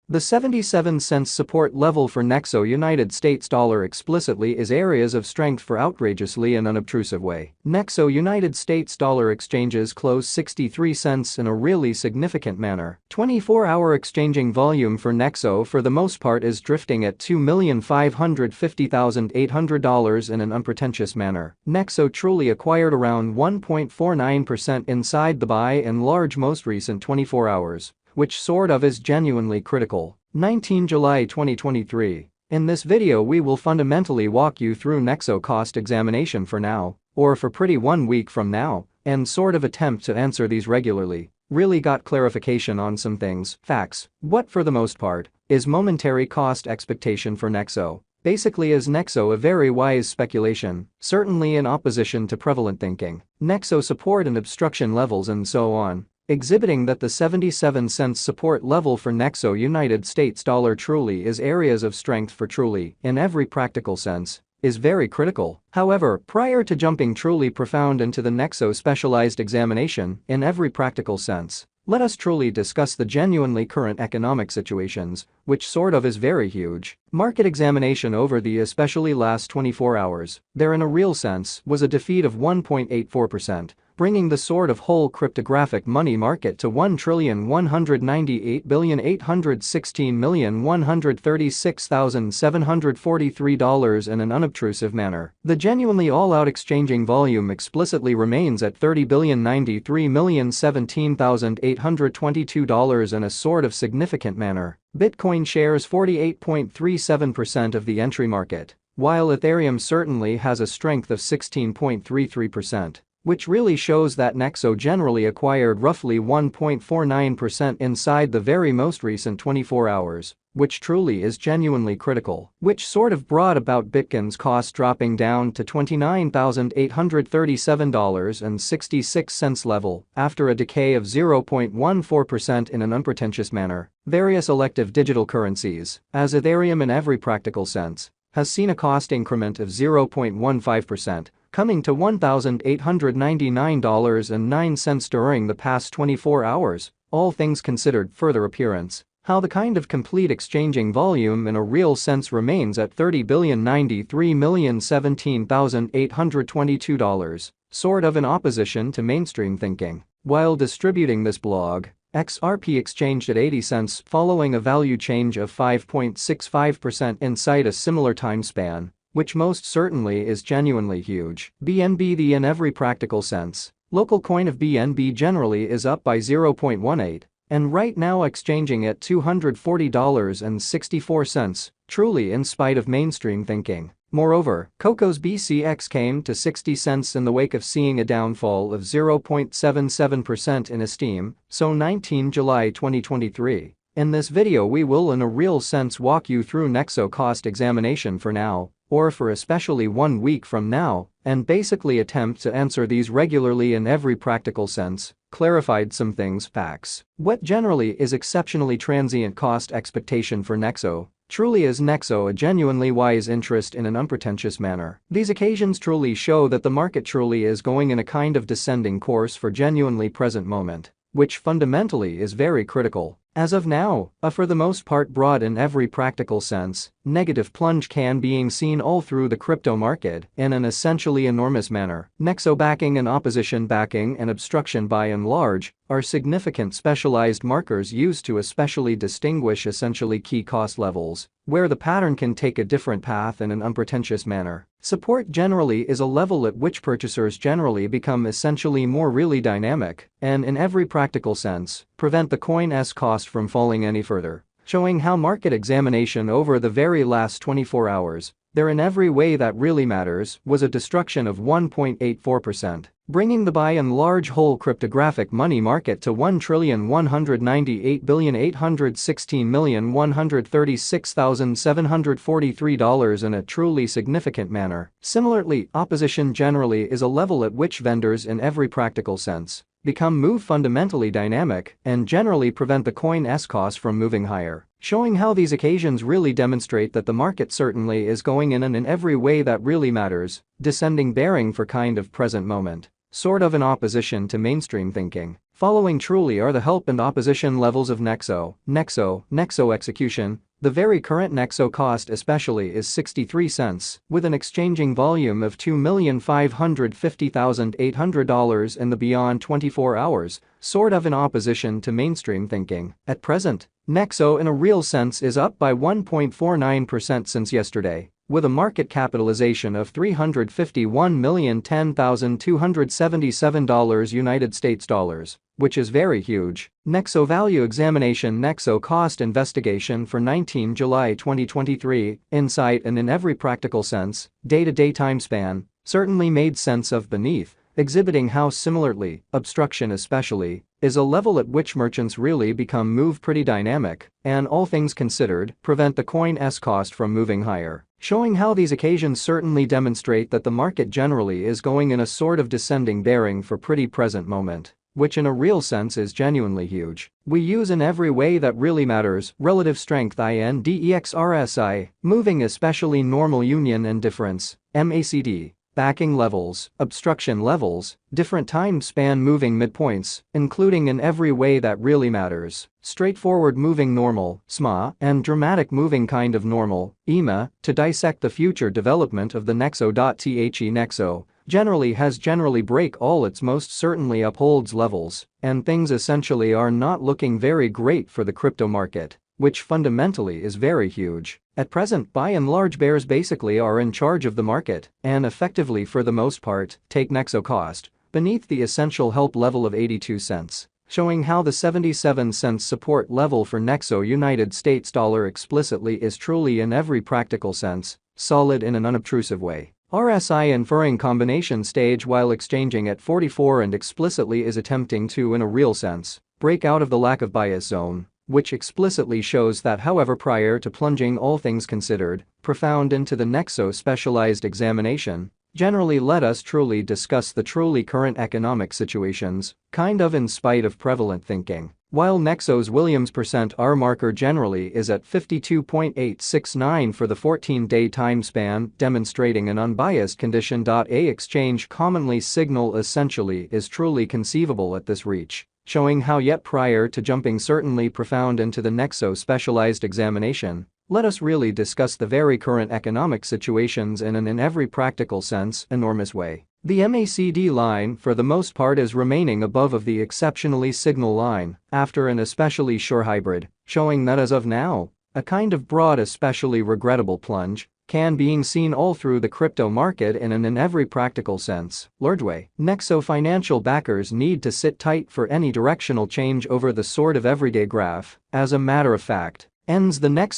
The 77 cents support level for Nexo United States dollar explicitly is areas of strength for outrageously and unobtrusive way. Nexo United States dollar exchanges close 63 cents in a really significant manner. 24-hour exchanging volume for Nexo for the most part is drifting at $2,550,800 in an unpretentious manner. Nexo truly acquired around 1.49% inside the buy and large most recent 24 hours. Which sort of is genuinely critical. 19 July 2023. In this video we will fundamentally walk you through Nexo cost examination for now, or for pretty 1 week from now, and sort of attempt to answer these regularly. Really got clarification on some things, facts. What for the most part is momentary cost expectation for Nexo? Basically is Nexo a very wise speculation, certainly in opposition to prevalent thinking. Nexo support and obstruction levels and so on. Exhibiting that the 77 cents support level for Nexo United States dollar truly is areas of strength for truly, in every practical sense, is very critical. However, prior to jumping truly profound into the Nexo specialized examination, in every practical sense, let us truly discuss the genuinely current economic situations, which sort of is very huge. Market examination over the especially last 24 hours, there in a real sense was a defeat of 1.84%. Bringing the sort of whole cryptographic money market to $1,198,816,136,743 in an unobtrusive manner. The genuinely all-out exchanging volume explicitly remains at $30,093,017,822 in a sort of significant manner. Bitcoin shares 48.37% of the entry market, while Ethereum certainly has a strength of 16.33%. Which really shows that Nexo generally acquired roughly 1.49% inside the very most recent 24 hours, which truly is genuinely critical, which sort of brought about Bitcoin's cost dropping down to $29,837.66 level after a decay of 0.14% in an unpretentious manner. Various elective digital currencies, as Ethereum in every practical sense, has seen a cost increment of 0.15%. Coming to $1,899.09 during the past 24 hours, all things considered. Further appearance, how the kind of complete exchanging volume in a real sense remains at $30,093,017,822, sort of in opposition to mainstream thinking. While distributing this blog, XRP exchanged at 80 cents following a value change of 5.65% inside a similar time span, which most certainly is genuinely huge. BNB the in every practical sense, local coin of BNB generally is up by 0.18, and right now exchanging at $240.64, truly in spite of mainstream thinking. Moreover, Coco's BCX came to 60 cents in the wake of seeing a downfall of 0.77% in esteem, so 19 July 2023. In this video we will in a real sense walk you through Nexo cost examination for now, or for especially 1 week from now, and basically attempt to answer these regularly in every practical sense, clarified some things, facts. What generally is exceptionally transient cost expectation for Nexo? Truly is Nexo a genuinely wise interest in an unpretentious manner? These occasions truly show that the market truly is going in a kind of descending course for genuinely present moment, which fundamentally is very critical. As of now, a for the most part broad in every practical sense, negative plunge can being seen all through the crypto market in an essentially enormous manner. Nexo backing and opposition backing and obstruction by and large are significant specialized markers used to especially distinguish essentially key cost levels, where the pattern can take a different path in an unpretentious manner. Support generally is a level at which purchasers generally become essentially more really dynamic and in every practical sense, prevent the coin's cost from falling any further, showing how market examination over the very last 24 hours, there in every way that really matters, was a destruction of 1.84%, bringing the by and large whole cryptographic money market to $1,198,816,136,743 in a truly significant manner. Similarly, opposition generally is a level at which vendors in every practical sense move fundamentally dynamic and generally prevent the coin's cost from moving higher, showing how these occasions really demonstrate that the market certainly is going in and in every way that really matters, descending bearing for kind of present moment. sort of in opposition to mainstream thinking. Following truly are the help and opposition levels of Nexo. Nexo execution. The very current Nexo cost especially is 63 cents, with an exchanging volume of $2,550,800 in the beyond 24 hours, sort of in opposition to mainstream thinking. At present, Nexo in a real sense is up by 1.49% since yesterday, with a market capitalization of $351,010,277 United States dollars, which is very huge. Nexo value examination. Nexo cost investigation for 19 July 2023, insight and in every practical sense, day-to-day time span, certainly made sense of beneath, exhibiting how similarly, obstruction especially, is a level at which merchants really move pretty dynamic, and all things considered, prevent the coin's cost from moving higher. Showing how these occasions certainly demonstrate that the market generally is going in a sort of descending bearing for pretty present moment, which in a real sense is genuinely huge. We use in every way that really matters, relative strength index RSI, moving especially normal union and difference, MACD, backing levels, obstruction levels, different time span moving midpoints, including in every way that really matters, straightforward moving normal, SMA, and dramatic moving kind of normal, EMA, to dissect the future development of the Nexo.The Nexo generally break all its most certainly upholds levels, and things essentially are not looking very great for the crypto market, which fundamentally is very huge. At present, by and large, bears basically are in charge of the market and effectively for the most part take Nexo cost beneath the essential help level of 82 cents, showing how the 77 cents support level for Nexo United States dollar explicitly is truly in every practical sense solid in an unobtrusive way. RSI inferring combination stage while exchanging at 44 and explicitly is attempting to in a real sense break out of the lack of bias zone, which explicitly shows that however prior to plunging all things considered, profound into the Nexo specialized examination, generally let us truly discuss the truly current economic situations, kind of in spite of prevalent thinking. While Nexo's Williams %R marker generally is at 52.869 for the 14-day time span, demonstrating an unbiased condition. A exchange commonly signal essentially is truly conceivable at this reach, showing how yet prior to jumping certainly profound into the Nexo specialized examination, let us really discuss the very current economic situations in an in every practical sense enormous way. The MACD line for the most part is remaining above of the exceptionally signal line after an especially sure hybrid, showing that as of now, a kind of broad especially regrettable plunge can being seen all through the crypto market in an in every practical sense large way. Nexo financial backers need to sit tight for any directional change over the sort of everyday graph. As a matter of fact, ends the Nexo